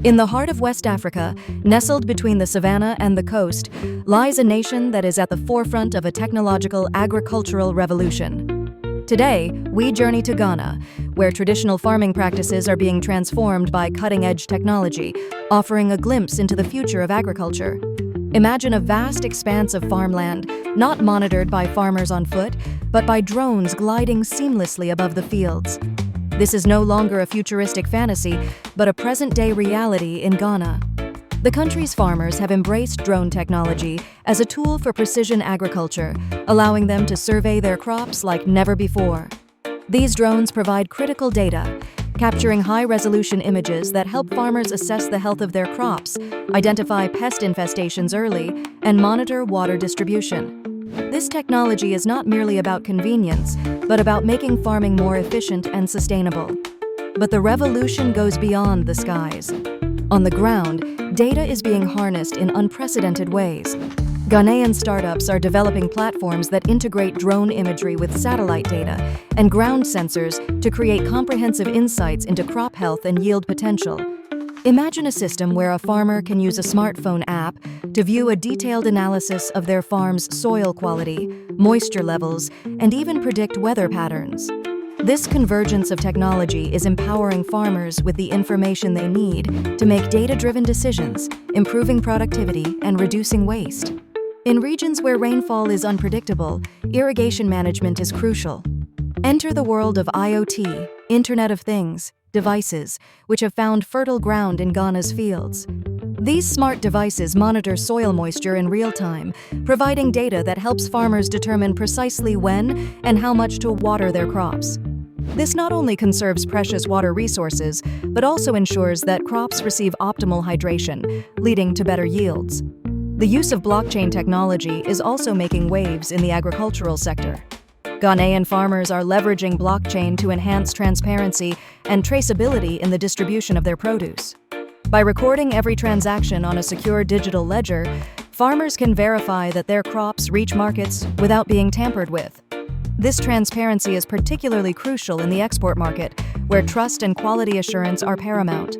In the heart of West Africa, nestled between the savanna and the coast, lies a nation that is at the forefront of a technological agricultural revolution. Today, we journey to Ghana, where traditional farming practices are being transformed by cutting-edge technology, offering a glimpse into the future of agriculture. Imagine a vast expanse of farmland, not monitored by farmers on foot, but by drones gliding seamlessly above the fields. This is no longer a futuristic fantasy, but a present-day reality in Ghana. The country's farmers have embraced drone technology as a tool for precision agriculture, allowing them to survey their crops like never before. These drones provide critical data, capturing high-resolution images that help farmers assess the health of their crops, identify pest infestations early, and monitor water distribution. This technology is not merely about convenience, but about making farming more efficient and sustainable. But the revolution goes beyond the skies. On the ground, data is being harnessed in unprecedented ways. Ghanaian startups are developing platforms that integrate drone imagery with satellite data and ground sensors to create comprehensive insights into crop health and yield potential. Imagine a system where a farmer can use a smartphone app to view a detailed analysis of their farm's soil quality, moisture levels, and even predict weather patterns. This convergence of technology is empowering farmers with the information they need to make data-driven decisions, improving productivity and reducing waste. In regions where rainfall is unpredictable, irrigation management is crucial. Enter the world of IoT, Internet of Things, devices, which have found fertile ground in Ghana's fields. These smart devices monitor soil moisture in real time, providing data that helps farmers determine precisely when and how much to water their crops. This not only conserves precious water resources, but also ensures that crops receive optimal hydration, leading to better yields. The use of blockchain technology is also making waves in the agricultural sector. Ghanaian farmers are leveraging blockchain to enhance transparency and traceability in the distribution of their produce. By recording every transaction on a secure digital ledger, farmers can verify that their crops reach markets without being tampered with. This transparency is particularly crucial in the export market, where trust and quality assurance are paramount.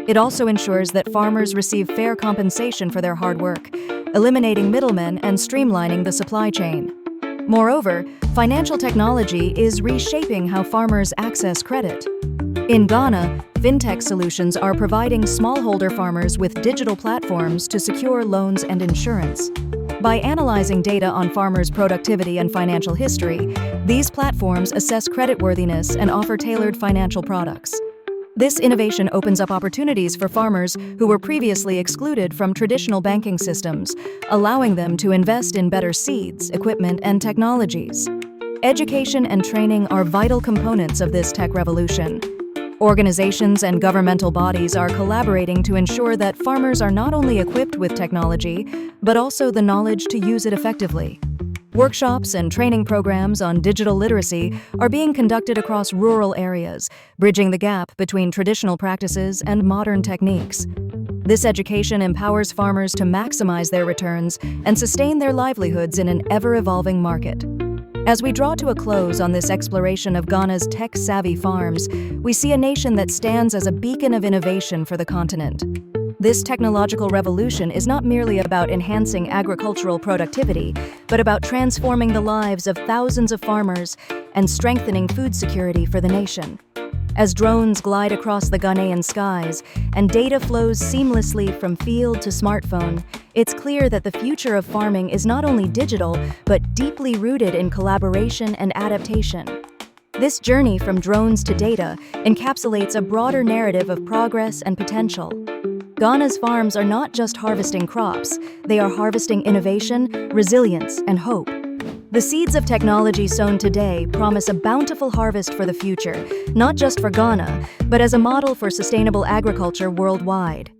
It also ensures that farmers receive fair compensation for their hard work, eliminating middlemen and streamlining the supply chain. Moreover, financial technology is reshaping how farmers access credit. In Ghana, fintech solutions are providing smallholder farmers with digital platforms to secure loans and insurance. By analyzing data on farmers' productivity and financial history, these platforms assess creditworthiness and offer tailored financial products. This innovation opens up opportunities for farmers who were previously excluded from traditional banking systems, allowing them to invest in better seeds, equipment, and technologies. Education and training are vital components of this tech revolution. Organizations and governmental bodies are collaborating to ensure that farmers are not only equipped with technology, but also the knowledge to use it effectively. Workshops and training programs on digital literacy are being conducted across rural areas, bridging the gap between traditional practices and modern techniques. This education empowers farmers to maximize their returns and sustain their livelihoods in an ever-evolving market. As we draw to a close on this exploration of Ghana's tech-savvy farms, we see a nation that stands as a beacon of innovation for the continent. This technological revolution is not merely about enhancing agricultural productivity, but about transforming the lives of thousands of farmers and strengthening food security for the nation. As drones glide across the Ghanaian skies and data flows seamlessly from field to smartphone, it's clear that the future of farming is not only digital, but deeply rooted in collaboration and adaptation. This journey from drones to data encapsulates a broader narrative of progress and potential. Ghana's farms are not just harvesting crops, they are harvesting innovation, resilience, and hope. The seeds of technology sown today promise a bountiful harvest for the future, not just for Ghana, but as a model for sustainable agriculture worldwide.